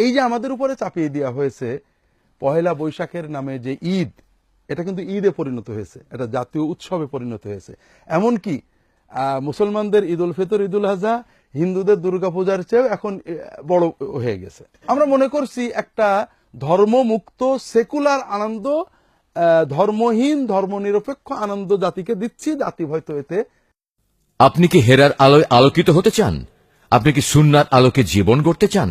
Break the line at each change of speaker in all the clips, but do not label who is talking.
এই যে আমাদের উপরে চাপিয়ে দেওয়া হয়েছে পহেলা বৈশাখের নামে যে ঈদ, এটা কিন্তু ঈদে পরিণত হয়েছে, এটা জাতীয় উৎসবে পরিণত হয়েছে। এমনকি মুসলমানদের ঈদ উল ফিতর, ঈদ উল আজহা, হিন্দুদের দুর্গাপূজার চেয়েও এখন বড় হয়ে গেছে। আমরা মনে করছি একটা ধর্মমুক্ত সেকুলার আনন্দ, ধর্মহীন ধর্মনিরপেক্ষ আনন্দ জাতিকে দিচ্ছি, জাতি হয়তো এতে।
আপনি কি হেরার আলোয় আলোকিত হতে চান? আপনি কি সুন্নার আলোকে জীবন গড়তে চান?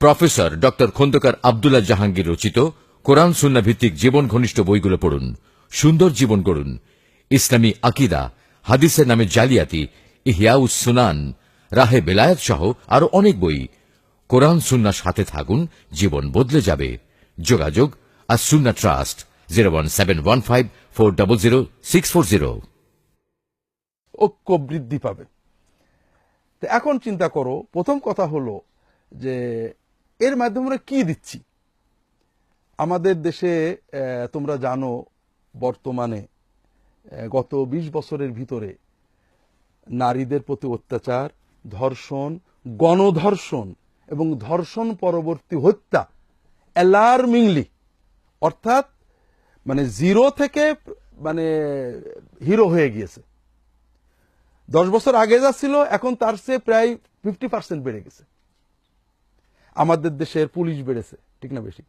প্রফেসর ডক্টর খন্দকার আব্দুল্লাহ জাহাঙ্গীর রচিত কোরআন সুন্না ভিত্তিক জীবন ঘনিষ্ঠ বইগুলো পড়ুন, সুন্দর জীবন গড়ুন। ইসলামী আকিদা, হাদিসের নামে জালিয়াতি, ইহয়াউস সুনান, রাহে বেলায়েত সহ আরো অনেক বই। কোরআন সুন্নার সাথে থাকুন, জীবন বদলে যাবে। যোগাযোগ আর সুন্না ট্রাস্ট 01715400640।
ঐক্য বৃদ্ধি পাবে। তো এখন চিন্তা করো, প্রথম কথা হলো যে এর মাধ্যমে আমরা কি দিচ্ছি। আমাদের দেশে তোমরা জানো বর্তমানে গত 20 বছরের ভিতরে নারীদের প্রতি অত্যাচার, ধর্ষণ, গণধর্ষণ এবং ধর্ষণ পরবর্তী হত্যা অ্যালার্মিংলি, অর্থাৎ মানে জিরো থেকে মানে হিরো হয়ে গিয়েছে। 10 বছর আগে যা ছিল এখন তার চেয়ে প্রায় 50% বেড়ে গেছে। আমাদের দেশের পুলিশ বেড়েছে, ঠিক না বেশি?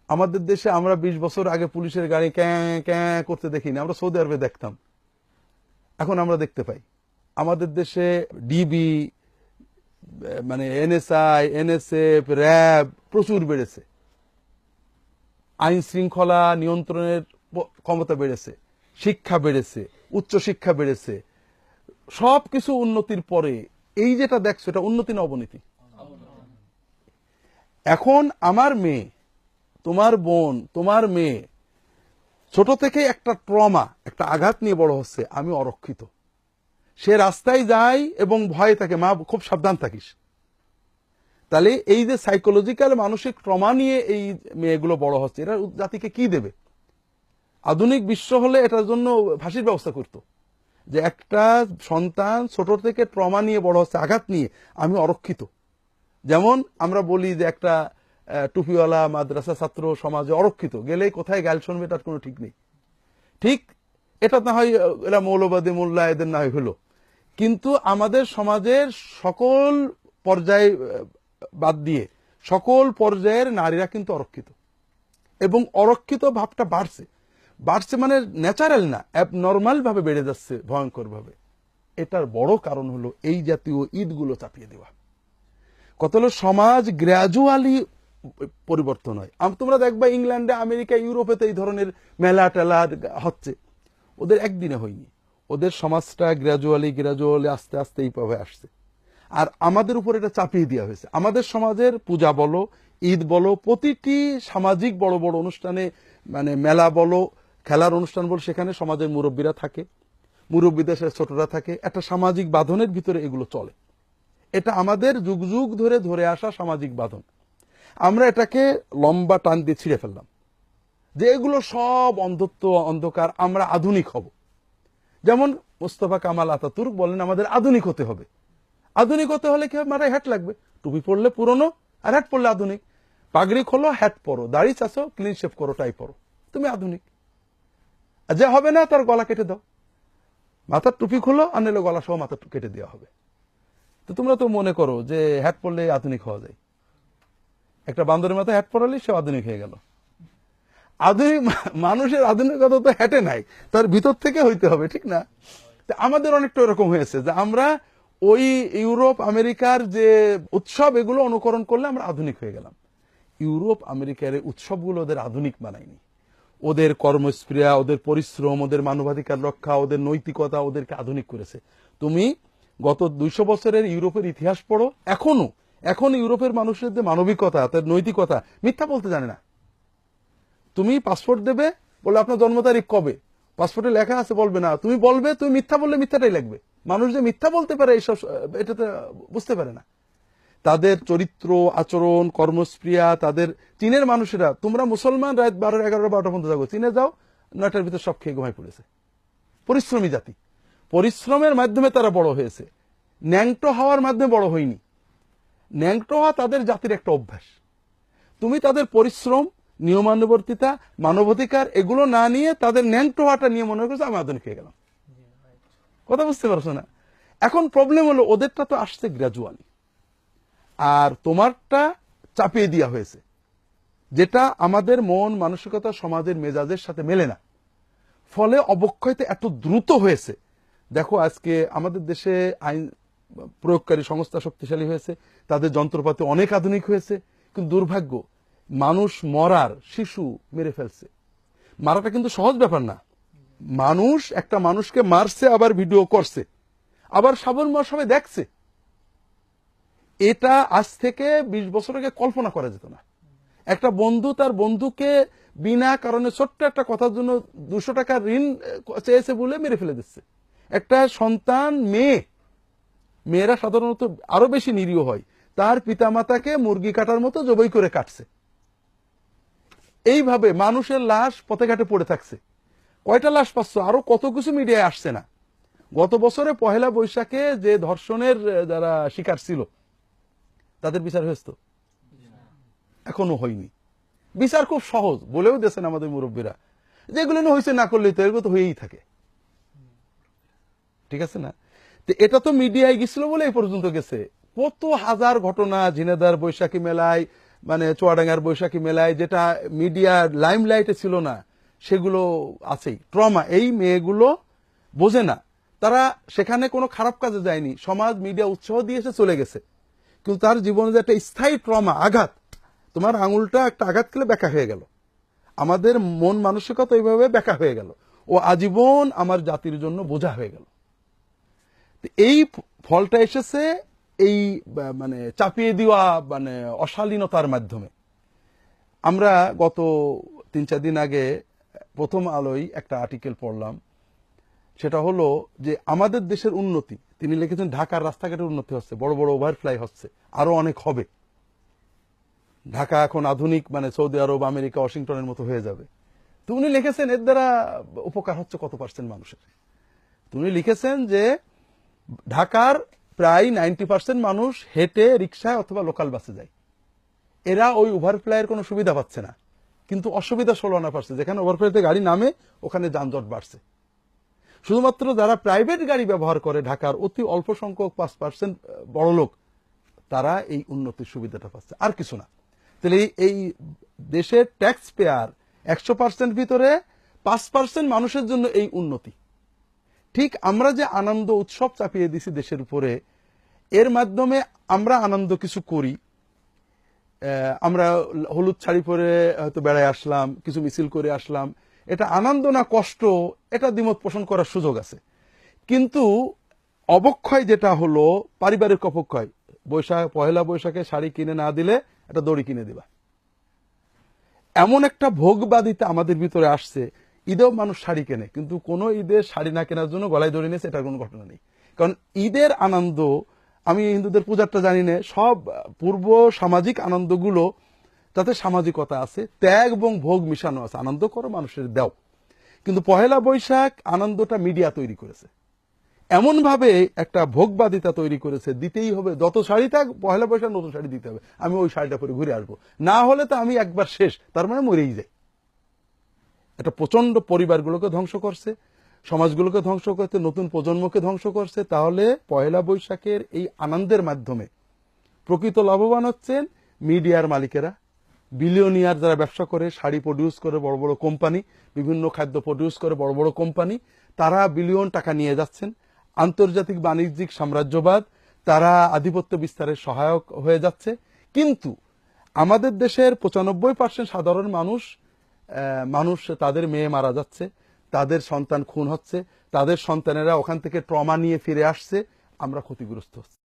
আমাদের দেশে আমরা 20 বছর আগে পুলিশের গাড়ি ক্যাঁ ক্যাঁ করতে দেখিনি, আমরা সৌদি আরবে দেখতাম, এখন আমরা দেখতে পাই। আমাদের দেশে ডিবি, মানে এনএসআই, এনএসএফ, র্যাব প্রচুর বেড়েছে। আইন শৃঙ্খলা নিয়ন্ত্রণের ক্ষমতা বেড়েছে, শিক্ষা বেড়েছে, উচ্চশিক্ষা বেড়েছে। সবকিছু উন্নতির পরে এই যেটা দেখছো, এটা উন্নতি না অবনতি? এখন আমার মেয়ে, তোমার বোন, তোমার মেয়ে ছোট থেকে একটা ট্রমা, একটা আঘাত নিয়ে বড় হচ্ছে। আমি অরক্ষিত, সে রাস্তায় যায় এবং ভয়ে থাকে, মা খুব সাবধান থাকিস। তাহলে এই যে সাইকোলজিক্যাল মানসিক ট্রমা নিয়ে এই মেয়েগুলো বড় হচ্ছে, এরা জাতিকে কি দেবে? আধুনিক বিশ্ব হলে এটার জন্য ফাঁসির ব্যবস্থা করত, যে একটা সন্তান ছোট থেকে ট্রমা নিয়ে বড় হচ্ছে, আঘাত নিয়ে, আমি অরক্ষিত। যেমন আমরা বলি যে একটা টুপিওয়ালা মাদ্রাসা ছাত্র সমাজে অরক্ষিত, গেলেই কোথায় গাল শুনবে তার কোনো ঠিক নেই। ঠিক এটা না হয় এরা মৌলবাদী মোল্লা এদের না হয় হলো, কিন্তু আমাদের সমাজের সকল পর্যায়ে বাদ দিয়ে সকল পর্যায়ের নারীরা কিন্তু অরক্ষিত, এবং অরক্ষিত ভাবটা বাড়ছে। বাড়ছে মানে ন্যাচারাল না, অ্যাবনর্মাল ভাবে বেড়ে যাচ্ছে ভয়ঙ্কর ভাবে। এটার বড় কারণ হলো এই জাতীয় ঈদগুলো চাপিয়ে দেওয়া। কত হলো সমাজ গ্র্যাজুয়ালি পরিবর্তন হয়। তোমরা দেখবা ইংল্যান্ডে, আমেরিকা, ইউরোপেতে এই ধরনের মেলা টেলা হচ্ছে, ওদের একদিনে হয়নি। ওদের সমাজটা গ্র্যাজুয়ালি আস্তে আস্তে এইভাবে আসছে। আর আমাদের উপর এটা চাপিয়ে দেওয়া হয়েছে। আমাদের সমাজের পূজা বলো, ঈদ বলো, প্রতিটি সামাজিক বড় বড় অনুষ্ঠানে, মানে মেলা বলো, খেলার অনুষ্ঠান বলো, সেখানে সমাজের মুরব্বীরা থাকে, মুরব্বীদের সাথে ছোটরা থাকে, একটা সামাজিক বাঁধনের ভিতরে এগুলো চলে। এটা আমাদের যুগ যুগ ধরে ধরে আসা সামাজিক বাঁধন। আমরা এটাকে লম্বা টান দিয়ে ছিঁড়ে ফেললাম, যে এগুলো সব অন্ধত্ব, অন্ধকার, আমরা আধুনিক হব। যেমন মোস্তফা কামাল আতাতুর্ক বলেন আমাদের আধুনিক হতে হবে। আধুনিক হতে হলে কি মাথায় হ্যাট লাগবে, টুপি পরলে পুরনো, আর হ্যাট পরলে আধুনিক। পাগড়ি খোলো, হ্যাট পরো, দাড়ি চাষো, ক্লিন শেভ করো, টাই পরো, তুমি আধুনিক। আর যে হবে না তার গলা কেটে দাও, মাথার টুপি খোলো, আর নিলে গলা সহ মাথা কেটে দেওয়া হবে। তো তোমরা তো মনে করো যে হ্যাট পরলে আধুনিক হওয়া যায়। একটা বান্দরের মাথায় হ্যাট পরালে সে আধুনিক হয়ে গেল। আধুনিক মানুষের আধুনিকতা তো হ্যাটে নাই, তার ভিতর থেকে হইতে হবে, ঠিক না? আমাদের অনেকটা এরকম হয়েছে যে আমরা ওই ইউরোপ আমেরিকার যে উৎসব, এগুলো অনুকরণ করলে আমরা আধুনিক হয়ে গেলাম। ইউরোপ আমেরিকার উৎসবগুলো ওদের আধুনিক বানায়নি। ওদের কর্মস্পৃহা, ওদের পরিশ্রম, ওদের মানবাধিকার রক্ষা, ওদের নৈতিকতা ওদেরকে আধুনিক করেছে। তুমি গত 200 বছরের ইউরোপের ইতিহাস পড়ো, এখন ইউরোপের মানুষের যে মানবিকতা, তার নৈতিকতা, মিথ্যা বলতে জানে না। তুমি পাসপোর্ট দেবে, বলে আপনার জন্ম তারিখ কবে, পাসপোর্টে লেখা আছে, বলবে না, তুমি বলবে, তুমি মিথ্যা বললে মিথ্যাটাই লাগবে। মানুষ যে মিথ্যা বলতে পারে এইসব, এটা তো বুঝতে পারে না। তাদের চরিত্র, আচরণ, কর্মস্পৃহা, তাদের চীনের মানুষেরা, তোমরা মুসলমান রাত 12, 11, 12টা পর্যন্ত যাবো, চীনে যাও, 9টার ভিতর সব খেয়ে ঘুমাই পড়েছে। পরিশ্রমী জাতি, পরিশ্রমের মাধ্যমে তারা বড় হয়েছে, ন্যাংটো হওয়ার মাধ্যমে বড় হয়নি। ন্যাংটো হওয়া তাদের জাতির একটা অভ্যাস। তুমি তাদের পরিশ্রম, নিয়মানুবর্তিতা, মানবাধিকার এগুলো না নিয়ে তাদের ন্যাংটো হওয়াটা নিয়ে মনে করছো আমি আধুনিক হয়ে গেলাম। কথা বুঝতে পারছো না? এখন প্রবলেম হলো ওদেরটা তো আসছে গ্র্যাজুয়ালি, আর তোমারটা চাপিয়ে দেওয়া হয়েছে, যেটা আমাদের মন মানসিকতা সমাজের মেজাজের সাথে মেলে না। ফলে অবক্ষয়তে এত দ্রুত হয়েছে। দেখো আজকে আমাদের দেশে আইন প্রয়োগকারী সংস্থা শক্তিশালী হয়েছে, তাদের যন্ত্রপাতি অনেক আধুনিক হয়েছে, কিন্তু দুর্ভাগ্য মানুষ মরার, শিশু মেরে ফেলছে। মারাটা কিন্তু সহজ ব্যাপার না। মানুষ একটা মানুষকে মারছে, আবার ভিডিও করছে, আবার সাবরমা সবাই দেখছে। এটা আজ থেকে 20 বছর আগে কল্পনা করা যেত না। একটা বন্ধু তার বন্ধুকে বিনা কারণে ছোট্ট একটা কথার জন্য 200 টাকা ঋণ চেয়েছে বলে মেরে ফেলে দিচ্ছে। একটা সন্তান মেয়েরা সাধারণত আরো বেশি নিরীহ হয়, তার পিতামাতাকে মুরগি কাটার মতো জবাই করে কাটছে। এইভাবে মানুষের লাশ পথে ঘাটে পড়ে থাকছে। কয়টা লাশ পাচ্ছ? আরো কত কিছু মিডিয়ায় আসছে না। গত বছরে পহেলা বৈশাখে যে ধর্ষণের যারা শিকার ছিল তাদের বিচার হয়েছে তো? এখনো হয়নি। বিচার খুব সহজ বলেও দিয়েছেন আমাদের মুরব্বীরা, যেগুলো হয়েছে না করলে তো এগুলো তো হয়েই থাকে। ঠিক আছে না? তো এটা তো মিডিয়ায় গেছিল বলে এই পর্যন্ত গেছে। কত হাজার ঘটনা ঝিনেদার বৈশাখী মেলায়, মানে চুয়াডাঙ্গার বৈশাখী মেলায়, যেটা মিডিয়ার লাইমলাইটে ছিল না, সেগুলো আছেই। ট্রমা এই মেয়েগুলো বোঝে না, তারা সেখানে কোনো খারাপ কাজে যায়নি, সমাজ মিডিয়া উৎসাহ দিয়েছে চলে গেছে, কিন্তু তার জীবনে যে একটা স্থায়ী ট্রমা, আঘাত, তোমার আঙুলটা একটা আঘাত খেলে ব্যাকা হয়ে গেল, আমাদের মন মানসিকতা এইভাবে ব্যাকা হয়ে গেল, ও আজীবন আমার জাতির জন্য বোঝা হয়ে গেল। এই ফলটা এসেছে এই মানে চাপিয়ে দেওয়া মানে অশালীনতার মাধ্যমে। আমরা গত 3-4 দিন আগে প্রথম আলোয় একটা আর্টিকেল পড়লাম, সেটা হলো যে আমাদের দেশের উন্নতি, তিনি লিখেছেন ঢাকার রাস্তাঘাটের উন্নতি হচ্ছে, বড় বড় ওভারফ্লাই হচ্ছে, আরো অনেক হবে, ঢাকা এখন আধুনিক মানে সৌদি আরব, আমেরিকা, ওয়াশিংটনের মতো হয়ে যাবে। তো উনি লিখেছেন এর দ্বারা উপকার হচ্ছে কত পার্সেন্ট মানুষের। উনি লিখেছেন যে ঢাকার প্রায় 90% মানুষ হেঁটে, রিক্সায় অথবা লোকাল বাসে যায়, এরা ওই ওভারফ্লাইয়ের কোনো সুবিধা পাচ্ছে না, কিন্তু অসুবিধা 16% যেখানে ওভারফ্লাইতে গাড়ি নামে ওখানে যানজট বাড়ছে। শুধুমাত্র যারা প্রাইভেট গাড়ি ব্যবহার করে ঢাকার অতি অল্প সংখ্যক 5% বড় লোক, তারা এই উন্নতির সুবিধাটা পাচ্ছে, আর কিছু না। তাহলে এই দেশের ট্যাক্স পেয়ার 100% ভিতরে 5% মানুষের জন্য এই উন্নতি। ঠিক আমরা যে আনন্দ উৎসব চাপিয়ে দিছি দেশের উপরে, এর মাধ্যমে আমরা আনন্দ কিছু করি, আমরা হলুদ শাড়ি পরে হয়তো বেড়ায় আসলাম, কিছু মিছিল করে আসলাম, এটা আনন্দ না কষ্ট, এটা দ্বিমত পোষণ করার সুযোগ আছে। কিন্তু অবক্ষয় যেটা হলো পারিবারিক অবক্ষয়, পহেলা বৈশাখে শাড়ি কিনে না দিলে একটা দড়ি কিনে দিবা, এমন একটা ভোগবাদিতা আমাদের ভিতরে আসছে। ঈদেও মানুষ শাড়ি কেনে, কিন্তু কোনো ঈদে শাড়ি না কেনার জন্য গলায় দড়ি নিয়েছে, এটার কোনো ঘটনা নেই। কারণ ঈদের আনন্দ, আমি হিন্দুদের পূজারটা জানি না, সব পূর্ব সামাজিক আনন্দগুলো তাতে সামাজিকতা আছে, ত্যাগ এবং ভোগ মিশানো আছে। আনন্দ করো, মানুষের দাও। কিন্তু পহেলা বৈশাখ আনন্দটা মিডিয়া তৈরি করেছে, এমন ভাবে একটা ভোগবাদিতা তৈরি করেছে, দিতেই হবে, যত শাড়ি থাক পহেলা বৈশাখ নতুন শাড়ি দিতে হবে, আমি ওই শাড়িটা পরে ঘুরে আসবো, না হলে তো আমি একবার শেষ, তার মানে মরেই যাই। এটা প্রচন্ড পরিবারগুলোকে ধ্বংস করছে, সমাজগুলোকে ধ্বংস করছে, নতুন প্রজন্মকে ধ্বংস করছে। তাহলে পহেলা বৈশাখের এই আনন্দের মাধ্যমে প্রকৃত লাভবান হচ্ছেন মিডিয়ার মালিকেরা, বিলিয়নিয়ার যারা ব্যবসা করে, শাড়ি প্রডিউস করে বড় বড় কোম্পানি, বিভিন্ন খাদ্য প্রডিউস করে বড় বড় কোম্পানি, তারা বিলিয়ন টাকা নিয়ে যাচ্ছেন। আন্তর্জাতিক বাণিজ্যিক সাম্রাজ্যবাদ, তারা আধিপত্য বিস্তারের সহায়ক হয়ে যাচ্ছে। কিন্তু আমাদের দেশের 95% সাধারণ মানুষ তাদের মেয়ে মারা যাচ্ছে, তাদের সন্তান খুন হচ্ছে, তাদের সন্তানেরা ওখান থেকে ট্রমা নিয়ে ফিরে আসছে, আমরা ক্ষতিগ্রস্ত হচ্ছি।